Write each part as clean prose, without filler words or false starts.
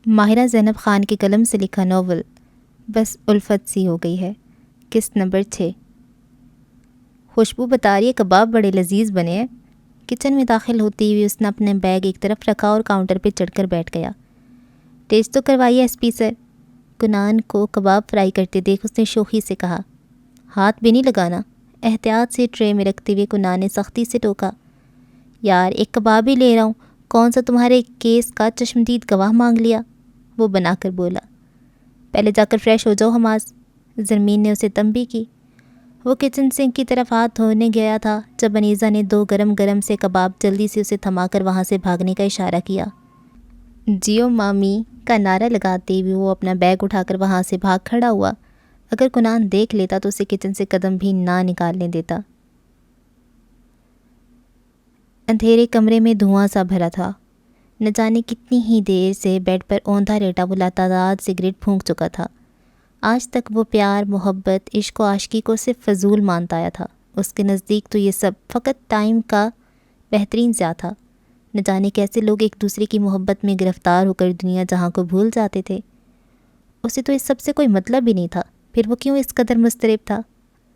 ماہرہ زینب خان کے قلم سے لکھا ناول بس الفت سی ہو گئی ہے۔ قسط نمبر 6۔ خوشبو بتا رہی ہے کباب بڑے لذیذ بنے ہیں۔ کچن میں داخل ہوتی ہوئی اس نے اپنے بیگ ایک طرف رکھا اور کاؤنٹر پہ چڑھ کر بیٹھ گیا۔ ٹیسٹ تو کروائیے ایس پی سر۔ کنان کو کباب فرائی کرتے دیکھ اس نے شوخی سے کہا۔ ہاتھ بھی نہیں لگانا۔ احتیاط سے ٹرے میں رکھتے ہوئے کنان نے سختی سے ٹوکا۔ یار ایک کباب ہی لے رہا ہوں، کون سا تمہارے کیس کا چشمدید گواہ مانگ لیا؟ وہ بنا کر بولا۔ پہلے جا کر فریش ہو جاؤ حماس۔ زرمین نے اسے تنبیہ کی۔ وہ کچن سنک کی طرف ہاتھ دھونے گیا تھا جب انیزا نے 2 گرم گرم سے کباب جلدی سے اسے تھما کر وہاں سے بھاگنے کا اشارہ کیا۔ جیو مامی کا نعرہ لگاتے ہوئے وہ اپنا بیگ اٹھا کر وہاں سے بھاگ کھڑا ہوا۔ اگر کنان دیکھ لیتا تو اسے کچن سے قدم بھی نہ نکالنے دیتا۔ اندھیرے کمرے میں دھواں سا بھرا تھا۔ نہ جانے کتنی ہی دیر سے بیڈ پر اوندا لیٹا وہ لاتعداد سگریٹ پھونک چکا تھا۔ آج تک وہ پیار، محبت، عشق و عاشقی کو صرف فضول مانتا آیا تھا۔ اس کے نزدیک تو یہ سب فقط ٹائم کا بہترین ضیاع تھا۔ نہ جانے کیسے لوگ ایک دوسرے کی محبت میں گرفتار ہو کر دنیا جہاں کو بھول جاتے تھے۔ اسے تو اس سب سے کوئی مطلب ہی نہیں تھا، پھر وہ کیوں اس قدر مضطرب تھا؟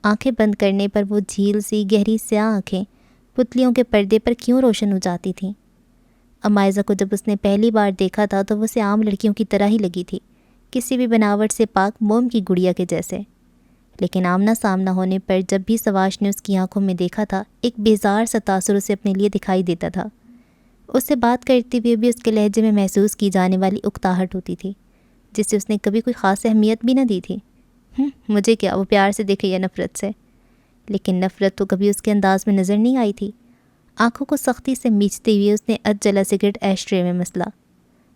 آنکھیں بند کرنے پر وہ جھیل سی گہری سیاہ آنکھیں پتلیوں کے پردے پر کیوں روشن ہو جاتی تھیں؟ امائزہ کو جب اس نے پہلی بار دیکھا تھا تو وہ اسے عام لڑکیوں کی طرح ہی لگی تھی، کسی بھی بناوٹ سے پاک موم کی گڑیا کے جیسے۔ لیکن آمنا سامنا ہونے پر جب بھی سواش نے اس کی آنکھوں میں دیکھا تھا، ایک بیزار سا تاثر اسے اپنے لیے دکھائی دیتا تھا۔ اس سے بات کرتے ہوئے بھی اس کے لہجے میں محسوس کی جانے والی اکتاہٹ ہوتی تھی، جسے اس نے کبھی کوئی خاص اہمیت بھی نہ دی تھی۔ مجھے کیا، وہ پیار سے دیکھے یا نفرت سے؟ لیکن نفرت تو کبھی اس کے انداز میں نظر نہیں آئی تھی۔ آنکھوں کو سختی سے میچتے ہوئے اس نے جلا سگریٹ ایش ٹرے میں مسلا۔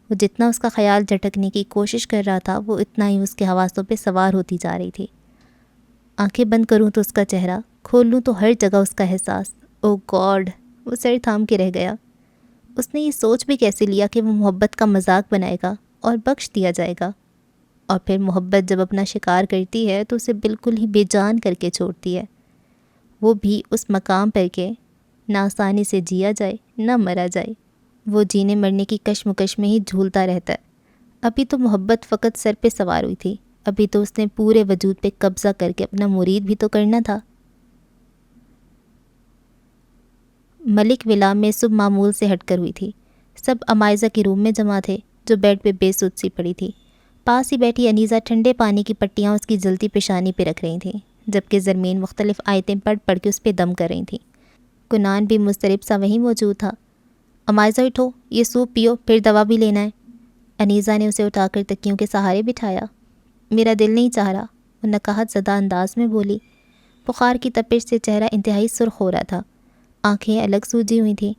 وہ جتنا اس کا خیال جھٹکنے کی کوشش کر رہا تھا، وہ اتنا ہی اس کے حواسوں پہ سوار ہوتی جا رہی تھی۔ آنکھیں بند کروں تو اس کا چہرہ، کھول لوں تو ہر جگہ اس کا احساس۔ او گاڈ! وہ سر تھام کے رہ گیا۔ اس نے یہ سوچ بھی کیسے لیا کہ وہ محبت کا مذاق بنائے گا اور بخش دیا جائے گا؟ اور پھر محبت جب اپنا شکار کرتی ہے تو اسے بالکل ہی بے جان کر کے چھوڑتی ہے، وہ بھی اس مقام پر کہ نہ آسانی سے جیا جائے نہ مرا جائے۔ وہ جینے مرنے کی کشمکش میں ہی جھولتا رہتا ہے۔ ابھی تو محبت فقط سر پہ سوار ہوئی تھی، ابھی تو اس نے پورے وجود پہ قبضہ کر کے اپنا مرید بھی تو کرنا تھا۔ ملک ولا میں صبح معمول سے ہٹ کر ہوئی تھی۔ سب امائزہ کے روم میں جمع تھے، جو بیڈ پہ بے سود سی پڑی تھی۔ پاس ہی بیٹھی انیزا ٹھنڈے پانی کی پٹیاں اس کی جلتی پیشانی پہ رکھ رہی تھیں، جبکہ زرمین مختلف آیتیں پڑھ پڑھ کے اس پہ دم کر رہی تھیں۔ کنان بھی مضطرب سا وہیں موجود تھا۔ امائزہ اٹھو، یہ سوپ پیو، پھر دوا بھی لینا ہے۔ انیزا نے اسے اٹھا کر تکیوں کے سہارے بٹھایا۔ میرا دل نہیں چاہ رہا، وہ نقاہت زدہ انداز میں بولی۔ بخار کی تپش سے چہرہ انتہائی سرخ ہو رہا تھا، آنکھیں الگ سوجی ہوئی تھیں۔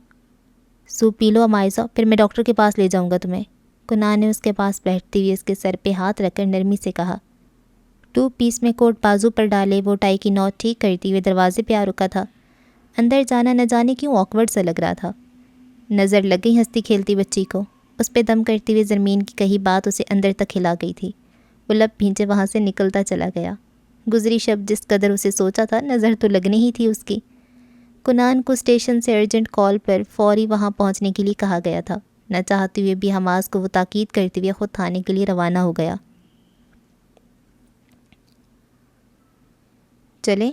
سوپ پی لو امائزہ، پھر میں ڈاکٹر کے پاس لے جاؤں گا تمہیں۔ کنان نے اس کے پاس بیٹھتے ہوئے اس کے سر پہ ہاتھ رکھ کر نرمی سے کہا۔ 2 پیس میں کوٹ بازو پر ڈالے وہ ٹائی کی نوٹ ٹھیک کرتی ہوئے دروازے پہ آ رکا تھا۔ اندر جانا نہ جانے کیوں آکورڈ سا لگ رہا تھا۔ نظر لگ گئی ہنستی کھیلتی بچی کو۔ اس پہ دم کرتے ہوئے زرمین کی کہی بات اسے اندر تک ہلا گئی تھی۔ وہ لب بھینچے وہاں سے نکلتا چلا گیا۔ گزری شب جس قدر اسے سوچا تھا، نظر تو لگنی ہی تھی اس کی۔ کنان کو اسٹیشن سے ارجنٹ کال پر فوری وہاں پہنچنے کے لیے کہا گیا تھا۔ نہ چاہتے ہوئے بھی حماس کو وہ تاکید کرتے ہوئے خود تھانے کے لیے روانہ ہو گیا۔ چلیں؟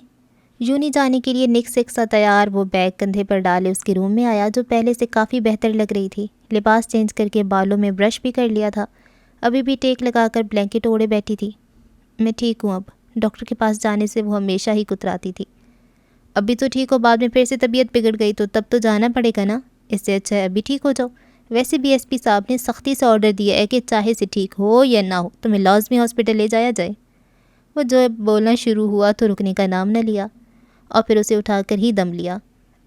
یوں نہیں جانے کے لیے نک سک سا تیار وہ بیگ کندھے پر ڈالے اس کے روم میں آیا، جو پہلے سے کافی بہتر لگ رہی تھی۔ لباس چینج کر کے بالوں میں برش بھی کر لیا تھا، ابھی بھی ٹیک لگا کر بلینکٹ اوڑے بیٹھی تھی۔ میں ٹھیک ہوں اب، ڈاکٹر کے پاس جانے سے وہ ہمیشہ ہی کتراتی تھی۔ ابھی تو ٹھیک ہو، بعد میں پھر سے طبیعت بگڑ گئی تو تب تو جانا پڑے گا نا، اس سے اچھا ہے ابھی ٹھیک ہو جاؤ۔ ویسے بھی ایس پی صاحب نے سختی سے آرڈر دیا ہے کہ چاہے سے ٹھیک ہو یا نہ ہو تمہیں لازمی ہاسپٹل لے جایا جائے۔ وہ جو بولنا شروع ہوا تو رکنے کا نام نہ لیا، اور پھر اسے اٹھا کر ہی دم لیا۔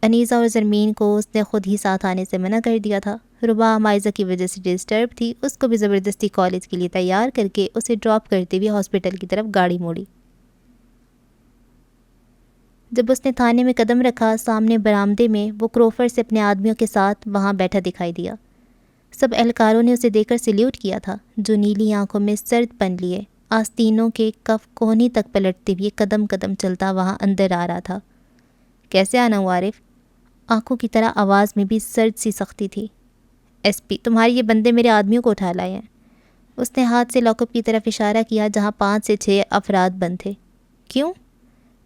انیزہ اور زرمین کو اس نے خود ہی ساتھ آنے سے منع کر دیا تھا۔ ربا امائزہ کی وجہ سے ڈسٹرب تھی، اس کو بھی زبردستی کالج کے لیے تیار کر کے اسے ڈراپ کرتے ہوئے ہاسپٹل کی طرف گاڑی موڑی۔ جب اس نے تھانے میں قدم رکھا، سامنے برآمدے میں وہ کروفر سے اپنے آدمیوں کے ساتھ وہاں بیٹھا دکھائی دیا۔ سب اہلکاروں نے اسے دیکھ کر سلیوٹ کیا تھا، جو نیلی آنکھوں میں سرد پن لیے آستینوں کے کف کوہنی تک پلٹتے ہوئے قدم قدم چلتا وہاں اندر آ رہا تھا۔ کیسے آنا ہوا عارف؟ آنکھوں کی طرح آواز میں بھی سرد سی سختی تھی۔ ایس پی، تمہارے یہ بندے میرے آدمیوں کو اٹھا لائے ہیں۔ اس نے ہاتھ سے لاک اپ کی طرف اشارہ کیا جہاں 5 سے 6 افراد بند تھے۔ کیوں؟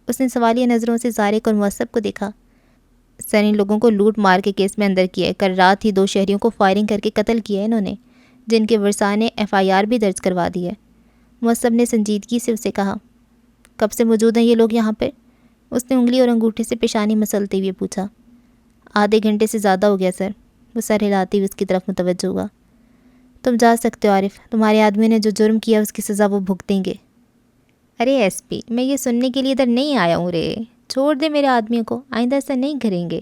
اس نے سوالیہ نظروں سے زارق اور معصب کو دیکھا۔ سر، ان لوگوں کو لوٹ مار کے کیس میں اندر کیا ہے۔ کل رات ہی 2 شہریوں کو فائرنگ کر کے قتل کیا ہے انہوں نے، جن کے ورثاء نے FIR بھی درج کروا دی ہے۔ معصب نے سنجیدگی سے اسے کہا، کب سے موجود ہیں یہ لوگ یہاں پر؟ اس نے انگلی اور انگوٹھے سے پیشانی مسلتے ہوئے پوچھا۔ آدھے گھنٹے سے زیادہ ہو گیا سر۔ وہ سر ہلاتی ہوئے اس کی طرف متوجہ ہوا۔ تم جا سکتے ہو عارف، تمہارے آدمی نے جو جرم کیا اس کی سزا وہ بھگتیں گے۔ ارے ایس پی، میں یہ سننے کے لیے ادھر نہیں آیا ہوں رے، چھوڑ دے میرے آدمیوں کو، آئندہ ایسا نہیں کریں گے۔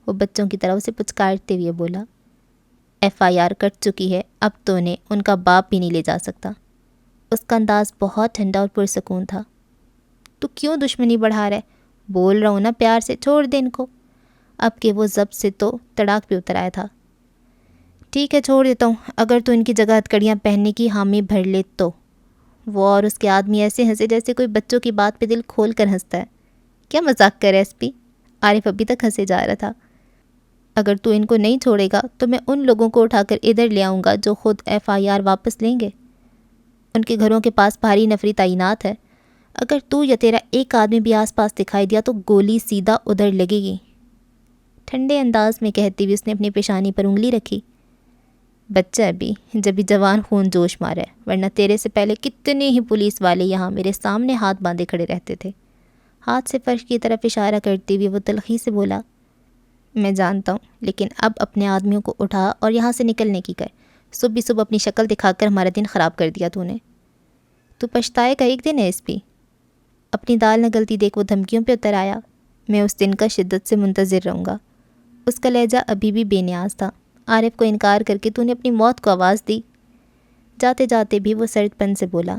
وہ بچوں کی طرح اسے پچکارتے ہوئے بولا۔ FIR کٹ چکی ہے، اب تو انہیں ان کا باپ بھی نہیں لے جا سکتا۔ اس کا انداز بہت ٹھنڈا اور پرسکون تھا۔ تو کیوں دشمنی بڑھا رہا ہے؟ بول رہا ہوں نا پیار سے، چھوڑ دے ان کو۔ اب کہ وہ ضبط سے تو تڑاک پہ اتر آیا تھا۔ ٹھیک ہے، چھوڑ دیتا ہوں، اگر تو ان کی جگہ ہتھکڑیاں پہننے کی حامی بھر لے تو۔ وہ اور اس کے آدمی ایسے ہنسے جیسے کوئی بچوں کی بات پہ دل کھول کر ہنستا ہے۔ کیا مذاق کر رہا ہے ایس پی؟ عارف ابھی تک ہنسے جا رہا تھا۔ اگر تو ان کو نہیں چھوڑے گا تو میں ان لوگوں کو اٹھا کر ادھر لے آؤں گا جو خود FIR واپس لیں گے۔ ان کے گھروں کے پاس بھاری نفری تعینات ہے۔ اگر تو یا تیرا ایک آدمی بھی آس پاس دکھائی دیا تو گولی سیدھا ادھر لگے گی۔ ٹھنڈے انداز میں کہتی ہوئی اس نے اپنی پیشانی پر انگلی رکھی۔ بچہ ابھی جبھی جوان خون جوش مارا ہے، ورنہ تیرے سے پہلے کتنے ہی پولیس والے یہاں میرے سامنے ہاتھ باندھے کھڑے رہتے تھے۔ ہاتھ سے فرش کی طرف اشارہ کرتے ہوئے وہ تلخی سے بولا، میں جانتا ہوں، لیکن اب اپنے آدمیوں کو اٹھا اور یہاں سے نکلنے کی کر۔ صبح صبح اپنی شکل دکھا کر ہمارا دن خراب کر دیا تو نے۔ تو پچھتائے کا ایک دن ہے ایس پی۔ اپنی دال نہ گلتی دیکھ وہ دھمکیوں پہ اتر آیا۔ میں اس دن کا شدت سے منتظر رہوں گا۔ اس کا لہجہ ابھی بھی بے نیاز تھا۔ عارف کو انکار کر کے تو نے اپنی موت کو آواز دی۔ جاتے جاتے بھی وہ سرد پن سے بولا،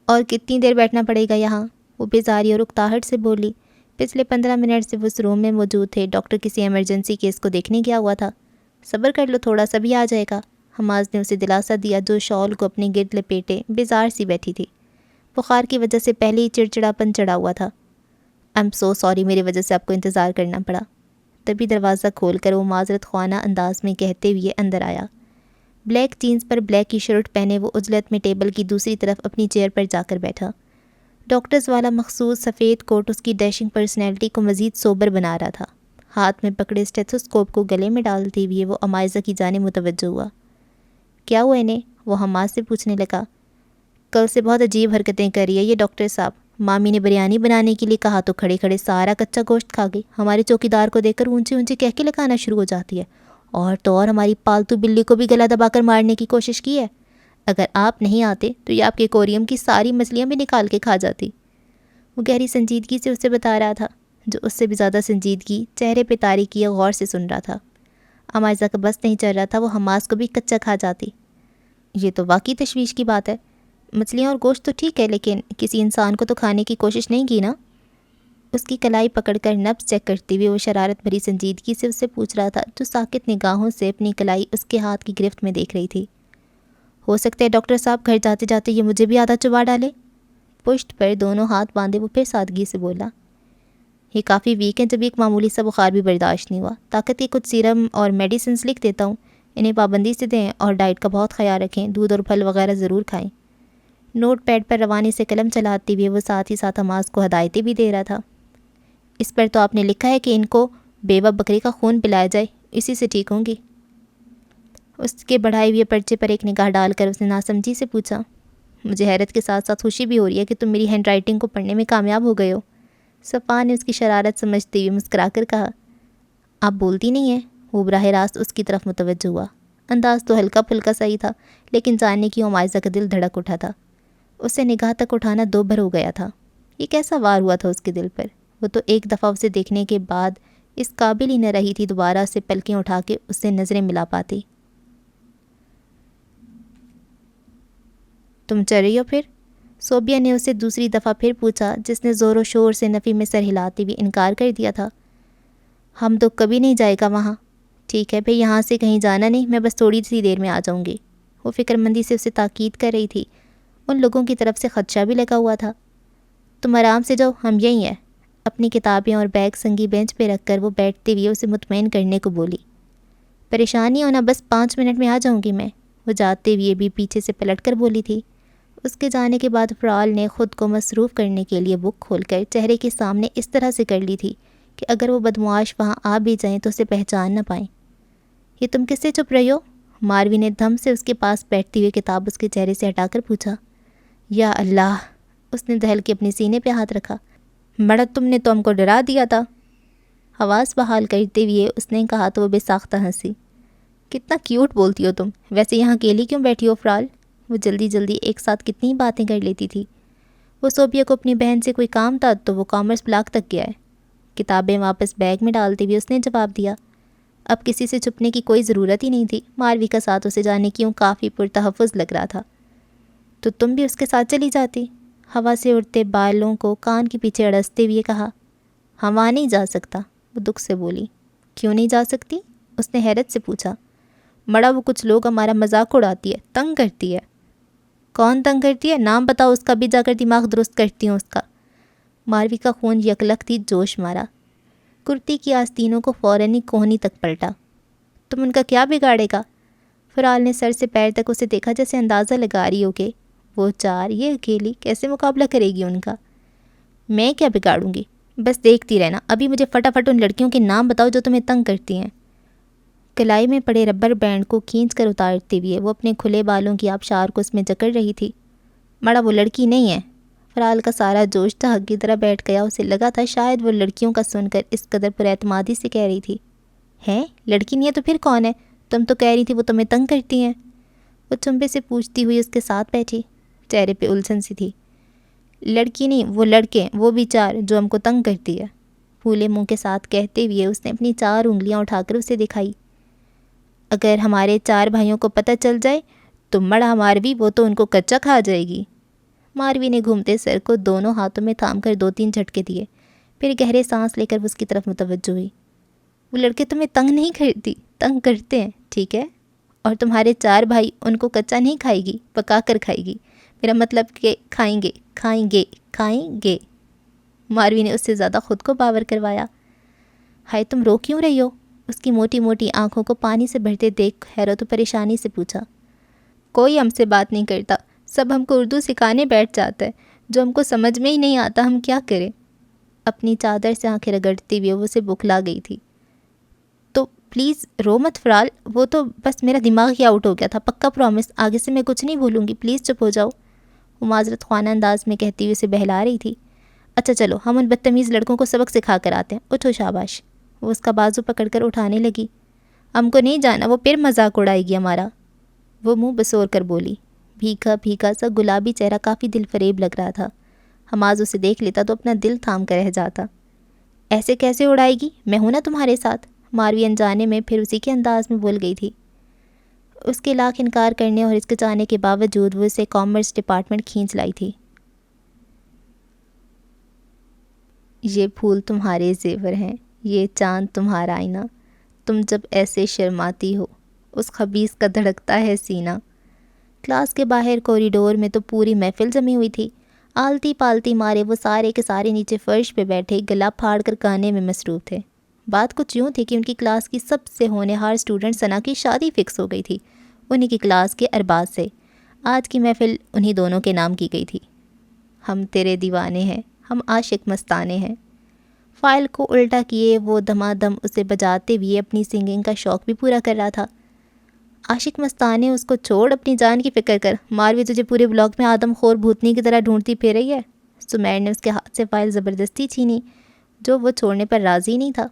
اور کتنی دیر بیٹھنا پڑے گا یہاں؟ وہ بیزاری اور اکتاہٹ سے بولی۔ پچھلے 15 منٹ سے وہ اس روم میں موجود تھے۔ ڈاکٹر کسی ایمرجنسی کیس کو دیکھنے گیا ہوا تھا۔ صبر کر لو تھوڑا سا، بھی آ جائے گا۔ حماس نے اسے دلاسا دیا جو شال کو اپنے گرد لپیٹے بیزار سی بیٹھی تھی۔ بخار کی وجہ سے پہلے ہی چڑچڑاپن چڑھا ہوا تھا۔ I'm so sorry، میری وجہ سے آپ کو انتظار کرنا پڑا۔ تبھی دروازہ کھول کر وہ معذرت خوانا انداز میں کہتے ہوئے اندر آیا۔ بلیک جینز پر بلیک کی شرٹ پہنے وہ عجلت میں ٹیبل کی دوسری طرف اپنی چیئر پر جا کر بیٹھا۔ ڈاکٹرز والا مخصوص سفید کوٹ اس کی ڈیشنگ پرسنالٹی کو مزید سوبر بنا رہا تھا۔ ہاتھ میں پکڑے اسٹیتھوسکوپ کو گلے میں ڈالتے ہوئے وہ عمائزہ کی جانب متوجہ ہوا۔ کیا ہوا انہیں؟ وہ حماس سے پوچھنے لگا۔ کل سے بہت عجیب حرکتیں کر رہی ہے یہ ڈاکٹر صاحب۔ مامی نے بریانی بنانے کے لیے کہا تو کھڑے کھڑے سارا کچا گوشت کھا گئی۔ ہمارے چوکیدار کو دیکھ کر اونچی اونچی کہہ کے لگانا شروع ہو جاتی ہے، اور تو اور ہماری پالتو بلی کو بھی گلا دبا کر مارنے کی کوشش کی ہے۔ اگر آپ نہیں آتے تو یہ آپ کے ایکویریم کی ساری مچھلیاں بھی نکال کے کھا جاتی۔ وہ گہری سنجیدگی سے اسے بتا رہا تھا، جو اس سے بھی زیادہ سنجیدگی چہرے پہ طاری کیے غور سے سن رہا تھا۔ عمائزہ کا بس نہیں چل رہا تھا، وہ حماس کو بھی کچا کھا جاتی۔ یہ تو واقعی تشویش کی بات ہے۔ مچھلیاں اور گوشت تو ٹھیک ہے، لیکن کسی انسان کو تو کھانے کی کوشش نہیں کی نا؟ اس کی کلائی پکڑ کر نبض چیک کرتے ہوئے وہ شرارت بھری سنجیدگی سے اس سے پوچھ رہا تھا، جو ساکت نگاہوں سے اپنی کلائی اس کے ہاتھ کی گرفت میں دیکھ رہی تھی۔ ہو سکتا ہے ڈاکٹر صاحب گھر جاتے جاتے یہ مجھے بھی آدھا چبا ڈالے۔ پشت پر دونوں ہاتھ باندھے وہ پھر سادگی سے بولا، یہ کافی ویک ہیں، جب ایک معمولی سا بخار بھی برداشت نہیں ہوا۔ طاقت کے کچھ سیرم اور میڈیسنز لکھ دیتا ہوں، انہیں پابندی سے دیں اور ڈائٹ کا بہت خیال رکھیں، دودھ اور پھل وغیرہ ضرور کھائیں۔ نوٹ پیڈ پر روانی سے قلم چلاتے ہوئے وہ ساتھ ہی ساتھ حماس کو ہدایتیں بھی دے رہا تھا۔ اس پر تو آپ نے لکھا ہے کہ ان کو بیوہ بکری کا خون پلایا جائے، اسی سے ٹھیک ہوں گی۔ اس کے بڑھائے ہوئے پرچے پر ایک نگاہ ڈال کر اس نے ناسمجھی سے پوچھا، مجھے حیرت کے ساتھ ساتھ خوشی بھی ہو رہی ہے کہ تم میری ہینڈ رائٹنگ کو پڑھنے میں کامیاب ہو گئے ہو۔ صفا نے اس کی شرارت سمجھتے ہوئے مسکرا کر کہا، آپ بولتی نہیں ہیں؟ وہ براہ راست اس کی طرف متوجہ ہوا۔ انداز تو ہلکا پھلکا صحیح تھا، لیکن جاننے کی عمائزہ کا دل دھڑک اٹھا تھا۔ اسے نگاہ تک اٹھانا 2 بھر ہو گیا تھا۔ یہ کیسا وار ہوا تھا اس کے دل پر؟ وہ تو ایک دفعہ اسے دیکھنے کے بعد اس قابل ہی نہ رہی تھی دوبارہ سے پلکیں اٹھا کے اس سے نظریں ملا پاتی۔ تم چل رہی ہو پھر؟ صوبیہ نے اسے دوسری دفعہ پھر پوچھا، جس نے زور و شور سے نفی میں سر ہلاتے ہوئے انکار کر دیا تھا۔ ہم تو کبھی نہیں جائے گا وہاں۔ ٹھیک ہے، پھر یہاں سے کہیں جانا نہیں، میں بس تھوڑی سی دیر میں آ جاؤں گی۔ وہ فکر مندی سے اسے تاکید کر رہی تھی۔ ان لوگوں کی طرف سے خدشہ بھی لگا ہوا تھا۔ تم آرام سے جاؤ، ہم یہیں ہیں۔ اپنی کتابیں اور بیگ سنگی بینچ پہ رکھ کر وہ بیٹھتے ہوئے اسے مطمئن کرنے کو بولی۔ پریشانی ہونا، بس 5 منٹ میں آ جاؤں گی میں، وہ جاتے ہوئے بھی پیچھے سے پلٹ کر بولی تھی۔ اس کے جانے کے بعد افرال نے خود کو مصروف کرنے کے لیے بک کھول کر چہرے کے سامنے اس طرح سے کر لی تھی کہ اگر وہ بدمعاش وہاں آ بھی جائیں تو اسے پہچان نہ پائیں۔ یہ تم کس سے چھپ رہی ہو؟ ماروی نے دھم سے اس کے پاس بیٹھتی ہوئے کتاب اس کے چہرے سے ہٹا کر پوچھا۔ یا اللہ! اس نے دہل کے اپنے سینے پہ ہاتھ رکھا۔ بڑا تم نے تو ہم کو ڈرا دیا تھا۔ حواس بحال کرتے ہوئے اس نے کہا تو وہ بے ساختہ ہنسی۔ کتنا کیوٹ بولتی ہو تم، ویسے یہاں اکیلی کیوں بیٹھی ہو افرال؟ وہ جلدی جلدی ایک ساتھ کتنی باتیں کر لیتی تھی۔ وہ صوبیہ کو اپنی بہن سے کوئی کام تھا تو وہ کامرس بلاک تک گیا ہے۔ کتابیں واپس بیگ میں ڈالتے ہوئے اس نے جواب دیا۔ اب کسی سے چھپنے کی کوئی ضرورت ہی نہیں تھی۔ ماروی کا ساتھ اسے جانے کیوں کافی پرتحفظ لگ رہا تھا۔ تو تم بھی اس کے ساتھ چلی جاتی؟ ہوا سے اڑتے بالوں کو کان کے پیچھے اڑستے ہوئے کہا۔ ہم وہاں نہیں جا سکتا، وہ دکھ سے بولی۔ کیوں نہیں جا سکتی؟ اس نے حیرت سے پوچھا۔ مڑا وہ کچھ لوگ ہمارا مذاق اڑاتی ہے، تنگ کرتی ہے۔ کون تنگ کرتی ہے؟ نام بتاؤ اس کا، بھی جا کر دماغ درست کرتی ہوں اس کا۔ ماروی کا خون یکلختی جوش مارا۔ کرتی کی آستینوں کو فوراً ہی کوہنی تک پلٹا۔ تم ان کا کیا بگاڑے گا؟ فرال نے سر سے پیر تک اسے دیکھا جیسے اندازہ لگا رہی ہو کہ وہ چار یہ اکیلی کیسے مقابلہ کرے گی ان کا۔ میں کیا بگاڑوں گی؟ بس دیکھتی رہنا۔ ابھی مجھے فٹافٹ ان لڑکیوں کے نام بتاؤ جو تمہیں تنگ کرتی ہیں۔ کلائی میں پڑے ربر بینڈ کو کھینچ کر اتارتے ہوئے وہ اپنے کھلے بالوں کی آبشار کو اس میں جکڑ رہی تھی۔ مڑا وہ لڑکی نہیں ہے۔ فرال کا سارا جوش ٹھگ کی طرح بیٹھ گیا۔ اسے لگا تھا شاید وہ لڑکیوں کا سن کر اس قدر پر اعتمادی سے کہہ رہی تھی۔ ہیں؟ لڑکی نہیں ہے تو پھر کون ہے؟ تم تو کہہ رہی تھی وہ تمہیں تنگ کرتی ہیں۔ وہ چنبے سے پوچھتی ہوئی اس کے ساتھ بیٹھی، چہرے پہ الجھن سی تھی۔ لڑکی نہیں، وہ لڑکے، وہ بھی چار جو ہم کو تنگ کرتی ہے، پھولے منہ کے ساتھ کہتے ہوئے اس نے اپنی 4 انگلیاں اٹھا کر اسے دکھائی۔ اگر ہمارے 4 بھائیوں کو پتہ چل جائے تو مڑا ماروی وہ تو ان کو کچا کھا جائے گی۔ ماروی نے گھومتے سر کو دونوں ہاتھوں میں تھام کر 2-3 جھٹکے دیے، پھر گہرے سانس لے کر اس کی طرف متوجہ ہوئی۔ وہ لڑکے تمہیں تنگ نہیں کرتی، تنگ کرتے ہیں، ٹھیک ہے؟ اور تمہارے 4 بھائی ان کو کچا نہیں کھائے گی، پکا کر کھائے گی۔ میرا مطلب کہ کھائیں گے، کھائیں گے، کھائیں گے۔ ماروی نے اس سے زیادہ خود کو باور کروایا۔ ہائے تم رو کیوں رہی ہو؟ اس کی موٹی موٹی آنکھوں کو پانی سے بھرتے دیکھ حیرت و پریشانی سے پوچھا۔ کوئی ہم سے بات نہیں کرتا، سب ہم کو اردو سکھانے بیٹھ جاتا ہے، جو ہم کو سمجھ میں ہی نہیں آتا، ہم کیا کریں؟ اپنی چادر سے آنکھیں رگڑتی ہوئے وہ اسے بکھلا گئی تھی۔ تو پلیز رو مت فرال، وہ تو بس میرا دماغ ہی آؤٹ ہو گیا تھا، پکا پرومس، آگے سے میں کچھ نہیں بھولوں گی، پلیز چپ ہو جاؤ، وہ معذرت خوانہ انداز میں کہتی ہوئے اسے بہلا رہی تھی۔ اچھا چلو ہم ان بدتمیز لڑکوں کو سبق سکھا کر آتے ہیں، اٹھو شاباش۔ وہ اس کا بازو پکڑ کر اٹھانے لگی۔ ہم کو نہیں جانا، وہ پھر مذاق اڑائے گی ہمارا، وہ منہ بسور کر بولی۔ بھیگا بھیگا سا گلابی چہرہ کافی دل فریب لگ رہا تھا۔ حماز اسے دیکھ لیتا تو اپنا دل تھام کر رہ جاتا۔ ایسے کیسے اڑائے گی؟ میں ہوں نا تمہارے ساتھ، ماروی انجانے میں پھر اسی کے انداز میں بول گئی تھی۔ اس کے لاکھ انکار کرنے اور ہچکچانے کے باوجود وہ اسے کامرس ڈپارٹمنٹ کھینچ لائی تھی۔ یہ پھول تمہارے زیور ہیں، یہ چاند تمہارا آئینہ، تم جب ایسے شرماتی ہو، اس خبیث کا دھڑکتا ہے سینہ۔ کلاس کے باہر کوریڈور میں تو پوری محفل جمی ہوئی تھی۔ آلتی پالتی مارے وہ سارے کے سارے نیچے فرش پہ بیٹھے گلا پھاڑ کر گانے میں مصروف تھے۔ بات کچھ یوں تھی کہ ان کی کلاس کی سب سے ہونہار اسٹوڈنٹ ثنا کی شادی فکس ہو گئی تھی انہی کی کلاس کے ارباز سے۔ آج کی محفل انہی دونوں کے نام کی گئی تھی۔ ہم تیرے دیوانے ہیں، ہم عاشق مستانے ہیں۔ فائل کو الٹا کیے وہ دمادم اسے بجاتے ہوئے اپنی سنگنگ کا شوق بھی پورا کر رہا تھا۔ عاشق مستانے اس کو چھوڑ، اپنی جان کی فکر کر، ماروی تجھے پورے بلاک میں آدم خور بھوتنی کی طرح ڈھونڈتی پھر رہی ہے۔ سمیر نے اس کے ہاتھ سے فائل زبردستی چھینی، جو وہ چھوڑنے پر راضی نہیں تھا۔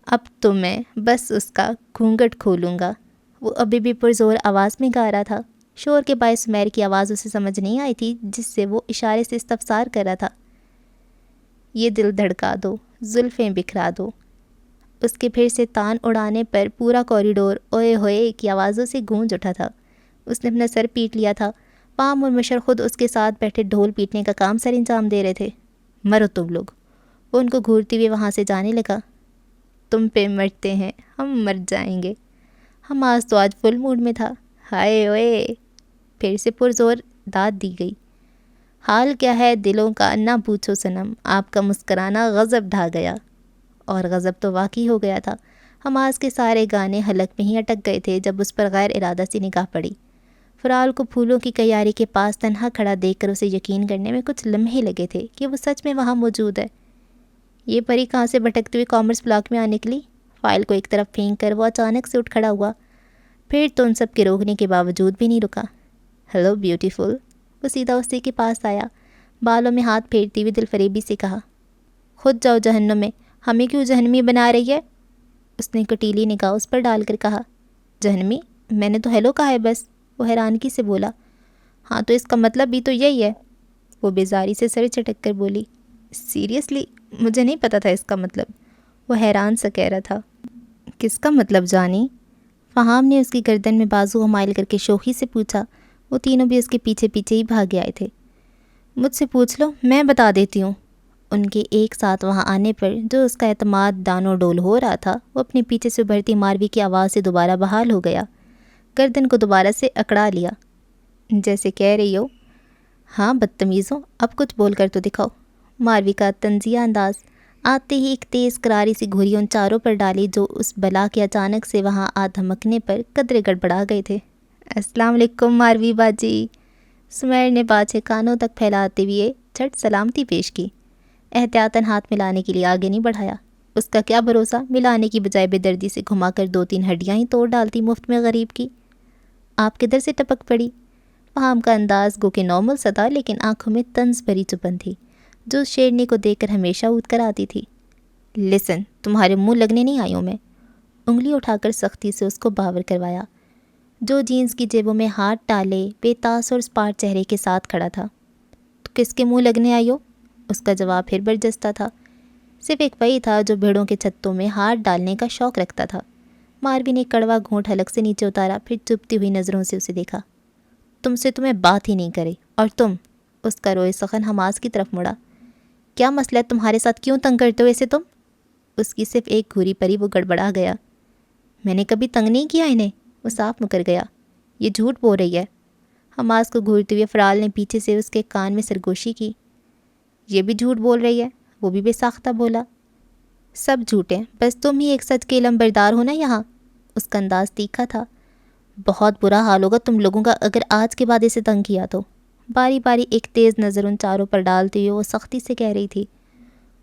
اب تو میں بس اس کا گھونگھٹ کھولوں گا، وہ ابھی بھی پرزور آواز میں گا رہا تھا۔ شور کے باعث سمیر کی آواز اسے سمجھ نہیں آئی تھی، جس سے وہ اشارے سے استفسار کر رہا تھا۔ یہ دل دھڑکا دو، زلفیں بکھرا دو۔ اس کے پھر سے تان اڑانے پر پورا کوریڈور اوئے ہوئے کی آوازوں سے گونج اٹھا تھا۔ اس نے اپنا سر پیٹ لیا تھا۔ پام اور مشر خود اس کے ساتھ بیٹھے ڈھول پیٹنے کا کام سر انجام دے رہے تھے۔ مرو تم لوگ، وہ ان کو گھورتے ہوئے وہاں سے جانے لگا۔ تم پہ مرتے ہیں، ہم مر جائیں گے۔ حماس تو آج فل موڈ میں تھا۔ ہائے اوئے، پھر سے پرزور داد دی گئی۔ حال کیا ہے دلوں کا نہ پوچھو صنم، آپ کا مسکرانا غضب ڈھا گیا۔ اور غضب تو واقعی ہو گیا تھا۔ حماس کے سارے گانے حلق میں ہی اٹک گئے تھے جب اس پر غیر ارادہ سی نگاہ پڑی۔ فرال کو پھولوں کی کیاری کے پاس تنہا کھڑا دیکھ کر اسے یقین کرنے میں کچھ لمحے لگے تھے کہ وہ سچ میں وہاں موجود ہے۔ یہ پری کہاں سے بھٹکتے ہوئے کامرس بلاک میں آ نکلی؟ فائل کو ایک طرف پھینک کر وہ اچانک سے اٹھ کھڑا ہوا، پھر تو ان سب کے روکنے کے باوجود بھی نہیں رکا۔ ہیلو بیوٹیفل، وہ سیدھا اسی کے پاس آیا، بالوں میں ہاتھ پھیرتی ہوئی دل فریبی سے کہا۔ خود جاؤ جہنم میں، ہمیں کیوں جہنمی بنا رہی ہے؟ اس نے کٹیلی نگاہ اس پر ڈال کر کہا۔ جہنمی؟ میں نے تو ہیلو کہا ہے بس، وہ حیرانگی سے بولا۔ ہاں تو اس کا مطلب بھی تو یہی ہے، وہ بیزاری سے سر چٹک کر بولی۔ سیریسلی مجھے نہیں پتا تھا اس کا مطلب، وہ حیران سا کہہ رہا تھا۔ کس کا مطلب جانی؟ فہام نے اس کی گردن میں بازو حمائل کر کے شوخی سے پوچھا۔ وہ تینوں بھی اس کے پیچھے پیچھے ہی بھاگے آئے تھے۔ مجھ سے پوچھ لو، میں بتا دیتی ہوں۔ ان کے ایک ساتھ وہاں آنے پر جو اس کا اعتماد دانو ڈول ہو رہا تھا، وہ اپنے پیچھے سے ابھرتی ماروی کی آواز سے دوبارہ بحال ہو گیا، گردن کو دوبارہ سے اکڑا لیا۔ جیسے کہہ رہی ہو۔ ہاں بدتمیزوں، اب کچھ بول کر تو دکھاؤ۔ ماروی کا طنزیہ انداز آتے ہی ایک تیز کراری سی گھوری ان چاروں پر ڈالی جو اس بلا کے اچانک سے وہاں آ دھمکنے پر قدرے گڑبڑا گئے تھے۔ السلام علیکم ماروی باجی، سمیر نے باچھے کانوں تک پھیلاتے ہوئے جھٹ سلامتی پیش کی۔ احتیاطاً ہاتھ ملانے کے لیے آگے نہیں بڑھایا، اس کا کیا بھروسہ، ملانے کی بجائے بے دردی سے گھما کر 2-3 ہڈیاں ہی توڑ ڈالتی مفت میں غریب کی۔ آپ کدھر سے ٹپک پڑی؟ فہام کا انداز گو کہ نارمل سا تھا، لیکن آنکھوں میں طنز بھری چپن تھی جو اس شیرنی کو دیکھ کر ہمیشہ اود کر آتی تھی۔ لسن، تمہارے منہ لگنے نہیں آئی ہوں میں، انگلی اٹھا کر سختی سے اس کو باور کروایا، جو جینز کی جیبوں میں ہاتھ ڈالے بے تاثر اسپاٹ چہرے کے ساتھ کھڑا تھا۔ تو کس کے منہ لگنے آئی ہو؟ اس کا جواب پھر برجستہ تھا، صرف ایک وہی تھا جو بھیڑوں کے چھتوں میں ہاتھ ڈالنے کا شوق رکھتا تھا۔ ماروی نے کڑوا گھونٹ حلق سے نیچے اتارا، پھر چپتی ہوئی نظروں سے اسے دیکھا۔ تم سے تمہیں بات ہی نہیں کرے، اور تم، اس کا روئے سخن حماس کی طرف مڑا۔ کیا مسئلہ ہے تمہارے ساتھ، کیوں تنگ کرتے ہو اسے تم؟ اس کی صرف ایک گھوری پری وہ گڑبڑا گیا۔ میں نے کبھی تنگ نہیں کیا انہیں، وہ صاف مکر گیا۔ یہ جھوٹ بول رہی ہے۔ حماس کو گھورتے ہوئے فرال نے پیچھے سے اس کے کان میں سرگوشی کی۔ یہ بھی جھوٹ بول رہی ہے، وہ بھی بے ساختہ بولا۔ سب جھوٹ ہیں، بس تم ہی ایک سچ کے علم بردار ہو نا یہاں۔ اس کا انداز تیکھا تھا۔ بہت برا حال ہوگا تم لوگوں کا اگر آج کے بعد اسے تنگ کیا تو۔ باری باری ایک تیز نظر ان چاروں پر ڈالتے ہوئے وہ سختی سے کہہ رہی تھی۔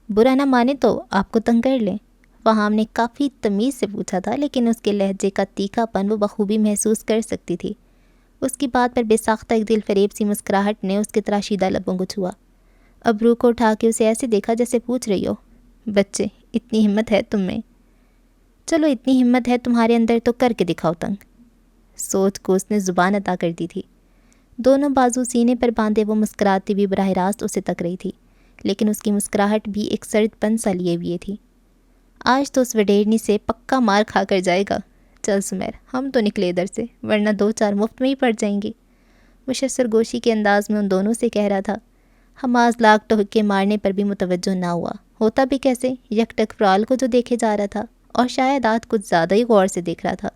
برا نہ مانے تو آپ کو تنگ کر لیں، فہام نے کافی تمیز سے پوچھا تھا، لیکن اس کے لہجے کا تیکھا پن وہ بخوبی محسوس کر سکتی تھی۔ اس کی بات پر بے ساختہ ایک دل فریب سی مسکراہٹ نے اس کے تراشیدہ لبوں کو چھوا۔ ابرو کو اٹھا کے اسے ایسے دیکھا جیسے پوچھ رہی ہو، بچے اتنی ہمت ہے تم میں؟ چلو اتنی ہمت ہے تمہارے اندر تو کر کے دکھاؤ تنگ۔ سوچ کو اس نے زبان عطا کر دی تھی۔ دونوں بازو سینے پر باندھے وہ مسکراتی ہوئی براہ راست اسے تک رہی تھی، لیکن اس کی مسکراہٹ بھی ایک سرد پن سا لیے ہوئے تھی۔ آج تو اس وڈیرنی سے پکا مار کھا کر جائے گا۔ چل سمیر، ہم تو نکلے ادھر سے، ورنہ 2-4 مفت میں ہی پڑ جائیں گی، مشر سرگوشی کے انداز میں ان دونوں سے کہہ رہا تھا۔ حماس لاکھ ٹہکے مارنے پر بھی متوجہ نہ ہوا، ہوتا بھی کیسے، یک ٹک فرال کو جو دیکھے جا رہا تھا، اور شاید آج کچھ زیادہ ہی غور سے دیکھ رہا تھا،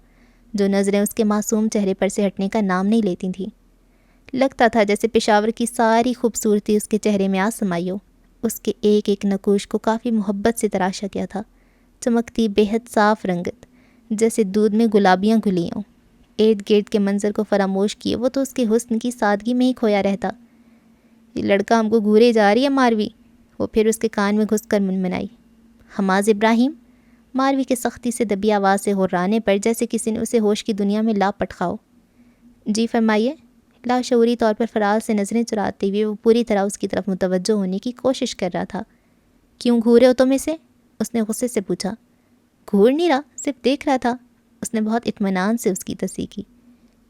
جو نظریں اس کے معصوم چہرے پر سے ہٹنے کا نام نہیں لیتی تھیں۔ لگتا تھا جیسے پشاور کی ساری خوبصورتی اس کے چہرے میں آ سمائی ہو۔ اس کے ایک ایک نقوش کو کافی محبت سے تراشا گیا تھا، چمکتی بے حد صاف رنگت جیسے دودھ میں گلابیاں گھلی ہوں۔ ارد گرد کے منظر کو فراموش کیے وہ تو اس کے حسن کی سادگی میں ہی کھویا رہتا۔ یہ لڑکا ہم کو گھورے جا رہی ہے ماروی، وہ پھر اس کے کان میں گھس کر منمنائی۔ حماس ابراہیم، ماروی کے سختی سے دبی آواز سے ہرانے پر جیسے کسی نے اسے ہوش کی دنیا میں لا پٹخاؤ۔ جی فرمائیے، لاشعوری طور پر فرال سے نظریں چراتے ہوئے وہ پوری طرح اس کی طرف متوجہ ہونے کی کوشش کر رہا تھا۔ کیوں گھورے ہو تم اسے؟ اس نے غصے سے پوچھا۔ گھور نہیں رہا، صرف دیکھ رہا تھا، اس نے بہت اطمینان سے اس کی تصحیح کی۔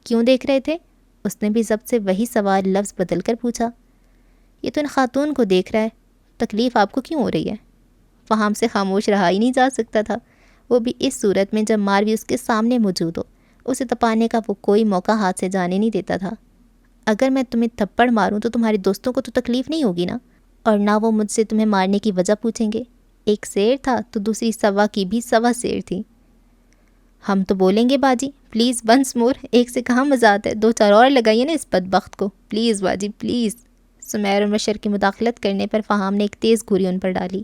کیوں دیکھ رہے تھے؟ اس نے بھی ضبط سے وہی سوال لفظ بدل کر پوچھا۔ یہ تو ان خاتون کو دیکھ رہا ہے، تکلیف آپ کو کیوں ہو رہی ہے؟ فہام سے خاموش رہا ہی نہیں جا سکتا تھا، وہ بھی اس صورت میں جب ماروی اس کے سامنے موجود ہو۔ اسے تپانے کا وہ کوئی موقع ہاتھ سے جانے نہیں دیتا تھا۔ اگر میں تمہیں تھپڑ ماروں تو تمہارے دوستوں کو تو تکلیف نہیں ہوگی نا، اور نہ وہ مجھ سے تمہیں مارنے کی وجہ پوچھیں گے۔ ایک شیر تھا تو دوسری سوا کی بھی سوا شیر تھی۔ ہم تو بولیں گے باجی، پلیز ونس مور، ایک سے کہاں مزاح ہے، 2-4 اور لگائیے نا اس بدبخت کو، پلیز باجی پلیز۔ سمیر اور مشر کی مداخلت کرنے پر فہام نے ایک تیز گھوری ان پر ڈالی۔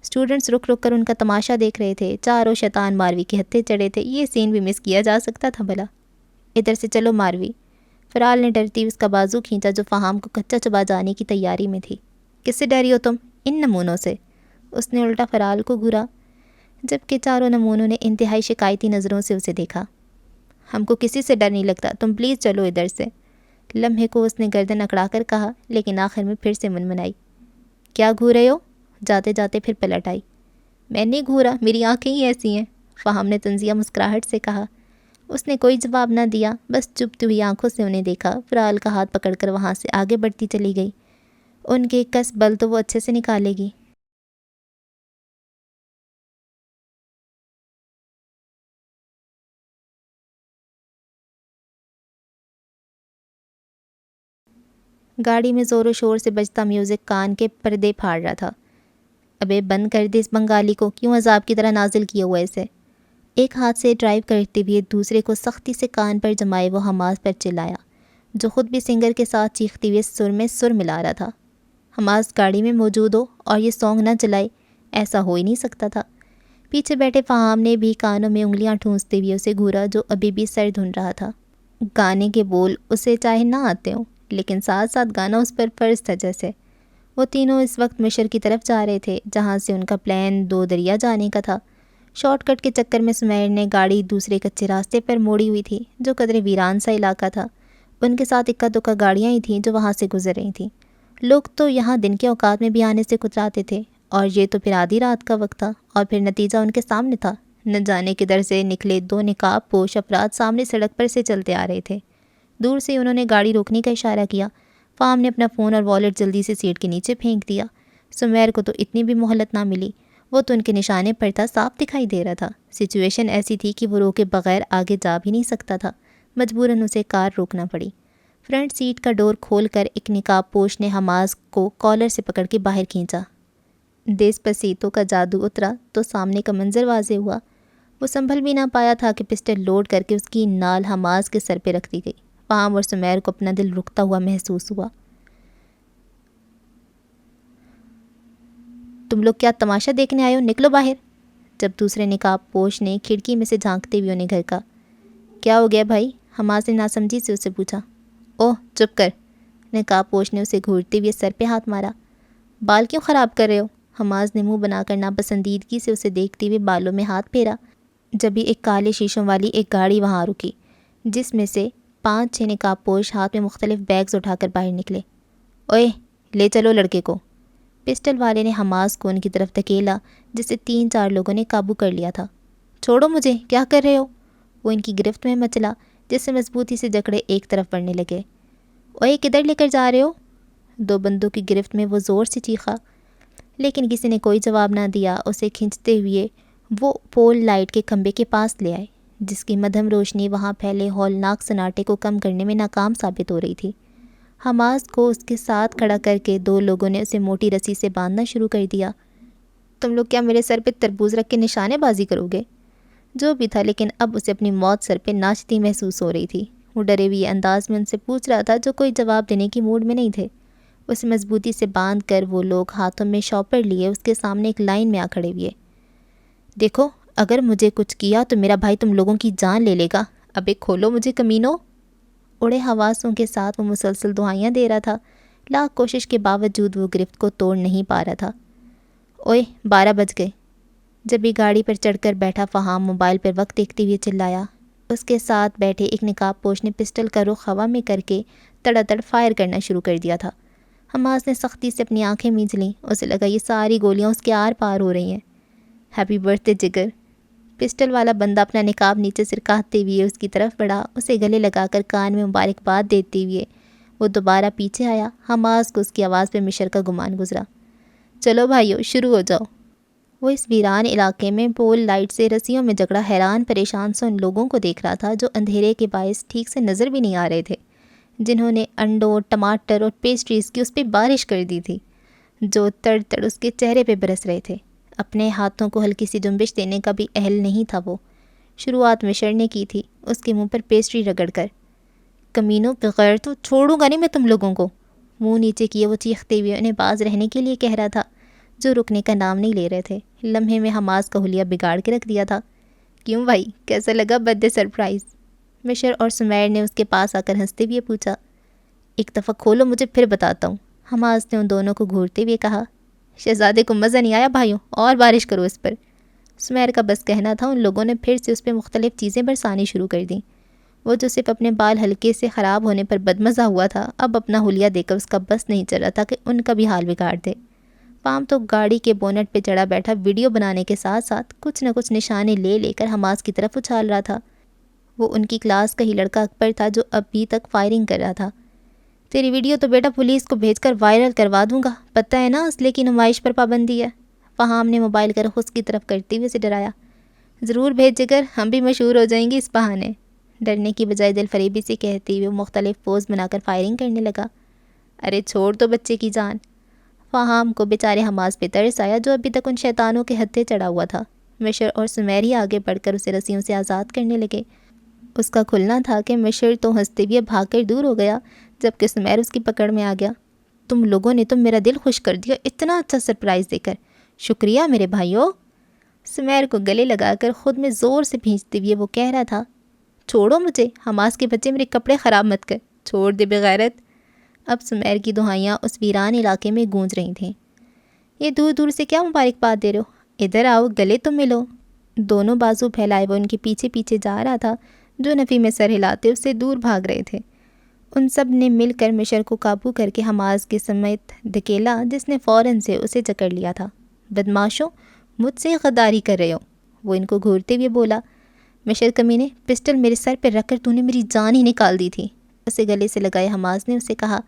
اسٹوڈنٹس رک رک کر ان کا تماشا دیکھ رہے تھے۔ چاروں شیطان ماروی کے ہتھے چڑھے تھے۔ یہ سین بھی مس کیا جا سکتا تھا بھلا؟ ادھر سے چلو ماروی، فرال نے ڈرتی اس کا بازو کھینچا جو فہام کو کچا چبا جانے کی تیاری میں تھی۔ کس سے ڈری ہو تم؟ ان نمونوں سے۔ اس نے الٹا فرال کو گھورا، جبکہ چاروں نمونوں نے انتہائی شکایتی نظروں سے اسے دیکھا۔ ہم کو کسی سے ڈر نہیں لگتا، تم پلیز چلو ادھر سے۔ لمحے کو اس نے گردن اکڑا کر کہا، لیکن آخر میں پھر سے منمنائی۔ کیا گھور رہے ہو؟ جاتے جاتے پھر پلٹ آئی۔ میں نہیں گھورا، میری آنکھیں ہی ایسی ہیں، فہم نے طنزیہ مسکراہٹ سے کہا۔ اس نے کوئی جواب نہ دیا، بس چپتی ہوئی آنکھوں سے انہیں دیکھا۔ فرال کا ہاتھ پکڑ کر وہاں سے آگے بڑھتی چلی گئی۔ ان کے کس بل تو وہ اچھے سے نکالے گی۔ گاڑی میں زور و شور سے بجتا میوزک کان کے پردے پھاڑ رہا تھا۔ ابے بند کر دے اس بنگالی کو، کیوں عذاب کی طرح نازل کیا ہوا اسے؟ ایک ہاتھ سے ڈرائیو کرتے ہوئے دوسرے کو سختی سے کان پر جمائے وہ حماس پر چلایا، جو خود بھی سنگر کے ساتھ چیختے ہوئے سر میں سر ملا رہا تھا۔ حماس گاڑی میں موجود ہو اور یہ سانگ نہ چلائے، ایسا ہو ہی نہیں سکتا تھا۔ پیچھے بیٹھے فہام نے بھی کانوں میں انگلیاں ٹھونستے ہوئے اسے گھورا، جو ابھی بھی سر دھن رہا تھا۔ گانے کے بول اسے چاہے نہ آتے ہوں، لیکن ساتھ ساتھ گانا اس پر فرض تھا جیسے۔ وہ تینوں اس وقت مشر کی طرف جا رہے تھے، جہاں سے ان کا پلان دو دریا جانے کا تھا۔ شارٹ کٹ کے چکر میں سمیر نے گاڑی دوسرے کچے راستے پر موڑی ہوئی تھی، جو قدرے ویران سا علاقہ تھا۔ ان کے ساتھ اکا دکا گاڑیاں ہی تھیں جو وہاں سے گزر رہی تھیں۔ لوگ تو یہاں دن کے اوقات میں بھی آنے سے کتراتے تھے، اور یہ تو پھر آدھی رات کا وقت تھا، اور پھر نتیجہ ان کے سامنے تھا۔ نہ جانے کدھر سے نکلے دو نقاب پوش افراد سامنے سڑک پر سے چلتے آ رہے تھے۔ دور سے انہوں نے گاڑی روکنے کا اشارہ کیا۔ فام نے اپنا فون اور والیٹ جلدی سے سیٹ کے نیچے پھینک دیا۔ سمیر کو تو اتنی بھی مہلت نہ ملی، وہ تو ان کے نشانے پر تھا، صاف دکھائی دے رہا تھا۔ سچویشن ایسی تھی کہ وہ روکے بغیر آگے جا بھی نہیں سکتا تھا، مجبوراً اسے کار روکنا پڑی۔ فرنٹ سیٹ کا ڈور کھول کر ایک نقاب پوش نے حماس کو کالر سے پکڑ کے باہر کھینچا۔ دیسپسیتو کا جادو اترا تو سامنے کا منظر واضح ہوا۔ وہ سنبھل بھی نہ پایا تھا کہ پسٹل لوڈ کر کے اس کی نال حماس کے سر پہ رکھ دی گئی۔ فام اور سمیر کو اپنا دل رکتا ہوا محسوس ہوا۔ تم لوگ کیا تماشا دیکھنے آئے ہو؟ نکلو باہر، جب دوسرے نقاب پوش نے کھڑکی میں سے جھانکتے ہوئے انہیں گھر کا۔ کیا ہو گیا بھائی؟ حماس نے ناسمجھی سے اسے پوچھا۔ اوہ چپ کر، نقاب پوش نے اسے گھورتے ہوئے سر پہ ہاتھ مارا۔ بال کیوں خراب کر رہے ہو؟ حماس نے منہ بنا کر ناپسندیدگی سے اسے دیکھتے ہوئے بالوں میں ہاتھ پھیرا۔ جبھی ایک کالے شیشوں والی ایک گاڑی وہاں رکی، جس میں سے 5-6 نقاب پوش ہاتھ میں مختلف بیگز اٹھا کر باہر نکلے۔ اوئے لے چلو لڑکے کو، پسٹل والے نے حماس کو ان کی طرف دھکیلا، جسے 3-4 لوگوں نے قابو کر لیا تھا۔ چھوڑو مجھے، کیا کر رہے ہو؟ وہ ان کی گرفت میں مچلا، جس سے مضبوطی سے جکڑے ایک طرف بڑھنے لگے۔ اوئے کدھر لے کر جا رہے ہو؟ 2 بندوں کی گرفت میں وہ زور سے چیخا، لیکن کسی نے کوئی جواب نہ دیا۔ اسے کھنچتے ہوئے وہ پول لائٹ کے کھمبے کے پاس لے آئے، جس کی مدھم روشنی وہاں پھیلے ہولناک سناٹے کو کم کرنے میں ناکام ثابت ہو رہی تھی۔ حماس کو اس کے ساتھ کھڑا کر کے 2 لوگوں نے اسے موٹی رسی سے باندھنا شروع کر دیا۔ تم لوگ کیا میرے سر پہ تربوز رکھ کے نشانے بازی کرو گے؟ جو بھی تھا، لیکن اب اسے اپنی موت سر پہ ناچتی محسوس ہو رہی تھی۔ وہ ڈرے ہوئے انداز میں ان سے پوچھ رہا تھا، جو کوئی جواب دینے کی موڈ میں نہیں تھے۔ اسے مضبوطی سے باندھ کر وہ لوگ ہاتھوں میں شاپر لیے اس کے سامنے ایک لائن میں آ کھڑے ہوئے۔ دیکھو، اگر مجھے کچھ کیا تو میرا بھائی تم لوگوں کی جان لے لے گا، ابے کھولو مجھے کمینوں۔ اڑے حواسوں کے ساتھ وہ مسلسل دعائیاں دے رہا تھا، لاکھ کوشش کے باوجود وہ گرفت کو توڑ نہیں پا رہا تھا۔ اوئے 12 بج گئے، جب بھی گاڑی پر چڑھ کر بیٹھا فہام موبائل پر وقت دیکھتے ہوئے چلایا۔ اس کے ساتھ بیٹھے ایک نقاب پوش نے پسٹل کا رخ ہوا میں کر کے تڑا تڑ فائر کرنا شروع کر دیا تھا۔ حماس نے سختی سے اپنی آنکھیں میچ لیں، اسے لگا یہ ساری گولیاں اس کے آر پار ہو رہی ہیں۔ ہیپی برتھ ڈے جگر۔ پسٹل والا بندہ اپنا نقاب نیچے سرکاتے ہوئے اس کی طرف بڑھا، اسے گلے لگا کر کان میں مبارکباد دیتے ہوئے وہ دوبارہ پیچھے آیا۔ حماس کو اس کی آواز پہ مشر کا گمان گزرا۔ چلو بھائیو، شروع ہو جاؤ۔ وہ اس ویران علاقے میں پول لائٹ سے رسیوں میں جکڑا حیران پریشان سا ان لوگوں کو دیکھ رہا تھا، جو اندھیرے کے باعث ٹھیک سے نظر بھی نہیں آ رہے تھے، جنہوں نے انڈوں، ٹماٹر اور پیسٹریز کی اس پہ بارش کر دی تھی، جو تڑ تڑ اس کے چہرے پہ برس رہے تھے۔ اپنے ہاتھوں کو ہلکی سی جنبش دینے کا بھی اہل نہیں تھا وہ۔ شروعات مشر نے کی تھی، اس کے منہ پر پیسٹری رگڑ کر۔ کمینوں، بغیر تو چھوڑوں گا نہیں میں تم لوگوں کو۔ منہ نیچے کیے وہ چیختے ہوئے انہیں باز رہنے کے لیے کہہ رہا تھا۔ جو رکنے کا نام نہیں لے رہے تھے۔ لمحے میں حماس کا حلیہ بگاڑ کے رکھ دیا تھا۔ کیوں بھائی، کیسا لگا برتھ ڈے سرپرائز؟ مشر اور سمیر نے اس کے پاس آ کر ہنستے ہوئے پوچھا۔ ایک دفعہ کھولو مجھے، پھر بتاتا ہوں، حماس نے ان دونوں کو گھورتے ہوئے کہا۔ شہزادے کو مزہ نہیں آیا بھائیوں، اور بارش کرو اس پر۔ سمیر کا بس کہنا تھا، ان لوگوں نے پھر سے اس پہ مختلف چیزیں برسانی شروع کر دیں۔ وہ جو صرف اپنے بال ہلکے سے خراب ہونے پر بدمزہ ہوا تھا، اب اپنا حلیہ دے کر اس کا بس نہیں چل رہا تھا کہ ان کا بھی حال بگاڑ دے۔ فہم تو گاڑی کے بونٹ پہ چڑھا بیٹھا ویڈیو بنانے کے ساتھ ساتھ کچھ نہ کچھ نشانے لے لے کر حماس کی طرف اچھال رہا تھا۔ وہ ان کی کلاس کا ہی لڑکا اکبر تھا جو ابھی تک فائرنگ کر رہا تھا۔ تیری ویڈیو تو بیٹا پولیس کو بھیج کر وائرل کروا دوں گا، پتہ ہے نا اسلحے کی نمائش پر پابندی ہے۔ فہام نے موبائل کا رخ اس کی طرف کرتے ہوئے اسے ڈرایا۔ ضرور بھیج جگر، ہم بھی مشہور ہو جائیں گے اس بہانے۔ ڈرنے کی بجائے دل فریبی سے کہتے ہوئے مختلف پوز بنا کر فائرنگ کرنے لگا۔ ارے چھوڑ تو بچے کی جان۔ فہام کو بیچارے حماس پہ ترس آیا جو ابھی تک ان شیطانوں کے ہتھے چڑھا ہوا تھا۔ مشر اور سمیر ہی آگے بڑھ کر اسے رسیوں سے آزاد کرنے لگے۔ اس کا کھلنا تھا کہ مشر تو ہنستے ہوئے بھاگ کر دور ہو گیا، جبکہ سمیر اس کی پکڑ میں آ گیا۔ تم لوگوں نے تو میرا دل خوش کر دیا اتنا اچھا سرپرائز دے کر، شکریہ میرے بھائیوں۔ سمیر کو گلے لگا کر خود میں زور سے بھینچتے ہوئے وہ کہہ رہا تھا۔ چھوڑو مجھے، حماس کے بچے میرے کپڑے خراب مت کر، چھوڑ دے بغیرت۔ اب سمیر کی دہائیاں اس ویران علاقے میں گونج رہی تھیں۔ یہ دور دور سے کیا مبارکباد دے رہے ہو، ادھر آؤ گلے تو ملو۔ دونوں بازو پھیلائے وہ ان کے پیچھے پیچھے جا رہا تھا، جو نفی میں سر ہلاتے اس سے دور بھاگ رہے تھے۔ ان سب نے مل کر مشر کو قابو کر کے حماس کے سمیت دھکیلا، جس نے فوراً سے اسے جکڑ لیا تھا۔ بدماشوں، مجھ سے غداری کر رہے ہو، وہ ان کو گھورتے ہوئے بولا۔ مشر کمینے، پسٹل میرے سر پہ رکھ کر تو نے میری جان ہی نکال دی تھی، اسے گلے سے لگائے حماس نے اسے کہا،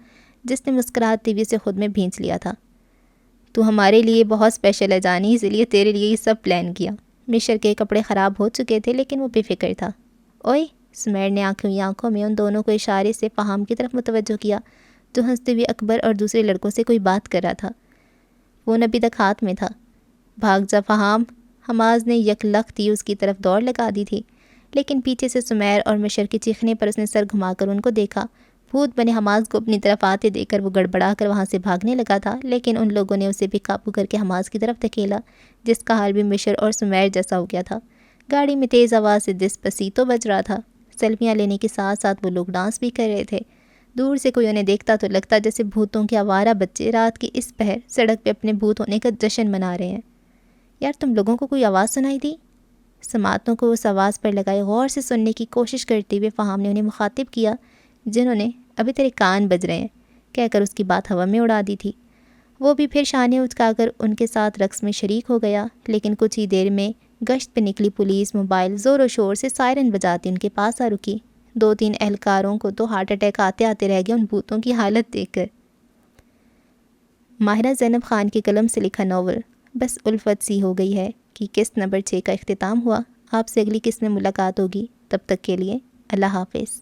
جس نے مسکراتے ہوئے اسے خود میں بھینچ لیا تھا۔ تو ہمارے لیے بہت اسپیشل ہے جانی، اس لیے تیرے لیے یہ سب پلان کیا۔ مشر کے کپڑے خراب ہو چکے تھے لیکن وہ بے فکر تھا۔ اوئے، سمیر نے آنکھوں میں ان دونوں کو اشارے سے فہام کی طرف متوجہ کیا، جو ہنستے ہوئے اکبر اور دوسرے لڑکوں سے کوئی بات کر رہا تھا۔ فون ابھی تک ہاتھ میں تھا۔ بھاگ جا فہام، حماس نے یک لخت ہی اس کی طرف دوڑ لگا دی تھی، لیکن پیچھے سے سمیر اور مشر کے چیخنے پر اس نے سر گھما کر ان کو دیکھا۔ بھوت بنے حماس کو اپنی طرف آتے دیکھ کر وہ گڑبڑا کر وہاں سے بھاگنے لگا تھا، لیکن ان لوگوں نے اسے بھی قابو کر کے حماس کی طرف دھکیلا، جس کا حال بھی مشر اور سمیر جیسا ہو گیا تھا۔ گاڑی میں تیز آواز سے ڈسپسیتو بج رہا تھا۔ سیلفیاں لینے کے ساتھ ساتھ وہ لوگ ڈانس بھی کر رہے تھے۔ دور سے کوئی انہیں دیکھتا تو لگتا جیسے بھوتوں کے آوارہ بچے رات کی اس پہر سڑک پہ اپنے بھوت ہونے کا جشن منا رہے ہیں۔ یار تم لوگوں کو کوئی آواز سنائی دی؟ سماعتوں کو اس آواز پر لگائے غور سے سننے کی کوشش کرتے ہوئے فہام نے انہیں مخاطب کیا، جنہوں نے ابھی تیرے کان بج رہے ہیں کہہ کر اس کی بات ہوا میں اڑا دی تھی۔ وہ بھی پھر شانے اچکا کر ان کے ساتھ رقص میں شریک ہو گیا، لیکن کچھ ہی دیر میں گشت پہ نکلی پولیس موبائل زور و شور سے سائرن بجاتی ان کے پاس آ رکی۔ 2-3 اہلکاروں کو تو ہارٹ اٹیک آتے آتے رہ گیا ان بھوتوں کی حالت دیکھ کر۔ ماہرہ زینب خان کے قلم سے لکھا ناول بس الفت سی ہو گئی ہے کہ قسط نمبر 6 کا اختتام ہوا۔ آپ سے اگلی قسط میں ملاقات ہوگی، تب تک کے لیے اللہ حافظ۔